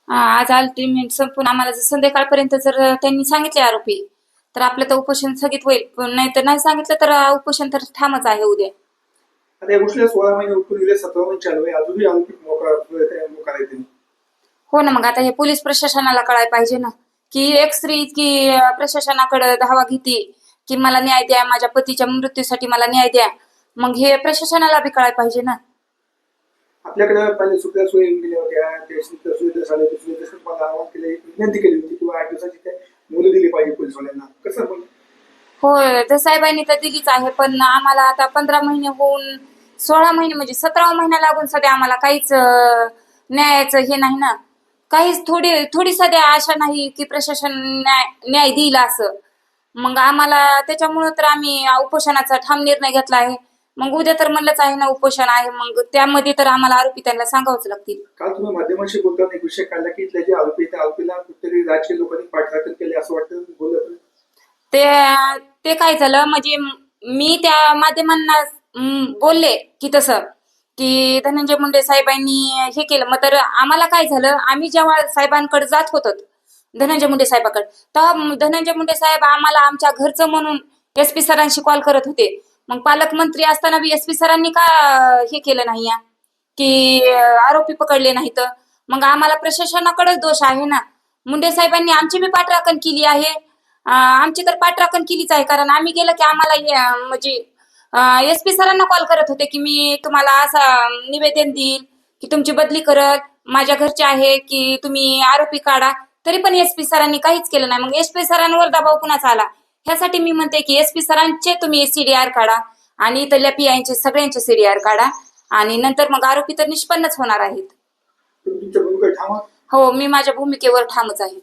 आज अल्टिमेट संपून आम्हाला जर संध्याकाळपर्यंत जर त्यांनी सांगितले आरोपी तर आपलं तर उपोषण स्थगित होईल, पण नाही तर नाही सांगितलं तर उपोषण तर ठामच आहे उद्या. आता या गोष्टीला 16 महिने उठून गेले, 17 महिने चालू आहे, अजूनही आरोपी मोकार येते. हो ना, मग आता हे पोलीस प्रशासनाला कळायला पाहिजे ना, की एक स्त्री की प्रशासनाकडे धावा घेते की मला न्याय द्या, माझ्या पतीच्या मृत्यूसाठी मला न्याय द्या. मग हे प्रशासनाला बी कळायला पाहिजे ना. आपल्याकडे पहिले सुविधा सोयी येऊन गेल्या होत्या, ते सुविधा झाल्या, सुविधा मला आवाहन केले, विनंती केली होती किंवा 8 दिवसाची काय मुलं दिली पाहिजे पोलिसवाल्यांना, कसं पण होय, तर साहेबांनी तर दिलीच आहे, पण आम्हाला आता 15 महिने होऊन 16 महिने म्हणजे 17 महिना लागून सध्या आम्हाला काहीच न्यायाचं हे नाही ना. काहीच थोडी सध्या आशा नाही की प्रशासन न्याय देईल असं. मग आम्हाला त्याच्यामुळं तर आम्ही उपोषणाचा ठाम निर्णय घेतला आहे. मग उद्या तर म्हणलंच आहे ना उपोषण आहे, मग त्यामध्ये तर आम्हाला आरोपी त्यांना सांगावंच लागतील. काल तुम्ही माध्यमांशी बोलताना एक विषय काढला की इथले जे आरोपी त्या आरोपीला कुठेतरी राजकीय लोकांनी पाठराखण केली असं वाटतं, बोलत ते ते काय झालं म्हणजे मी त्या माध्यमांना बोलले की तसं की धनंजय मुंडे साहेबांनी हे केलं. मग तर आम्हाला काय झालं, आम्ही जेव्हा साहेबांकडे जात होतो धनंजय मुंडे साहेबाकडे, तेव्हा धनंजय मुंडे साहेब आम्हाला आमच्या घरचं म्हणून SP सरांशी कॉल करत होते. मग पालकमंत्री असताना बी SP सरांनी का हे केलं नाही या की आरोपी पकडले नाहीत. मग आम्हाला प्रशासनाकडेच दोष आहे ना. मुंडे साहेबांनी आमची बी पाठराखण केली आहे. आमची तर पाठराखण केलीच आहे, कारण आम्ही गेलं की आम्हाला म्हणजे SP सरांना कॉल करत होते की मी तुम्हाला असं निवेदन देईल की तुमची बदली करत, माझ्या घरचे आहे की तुम्ही आरोपी काढा. तरी पण SP सरांनी काहीच केलं नाही. मग SP सरांवर दबाव कुणाचा आला, ह्यासाठी मी म्हणते की SP सरांचे तुम्ही CDR काढा आणि इथल्या PIंचे सगळ्यांचे CDR काढा आणि नंतर मग आरोपी तर निष्पन्नच होणार आहेत. तुमच्या भूमिका ठाम. हो, मी माझ्या भूमिकेवर ठामच आहे.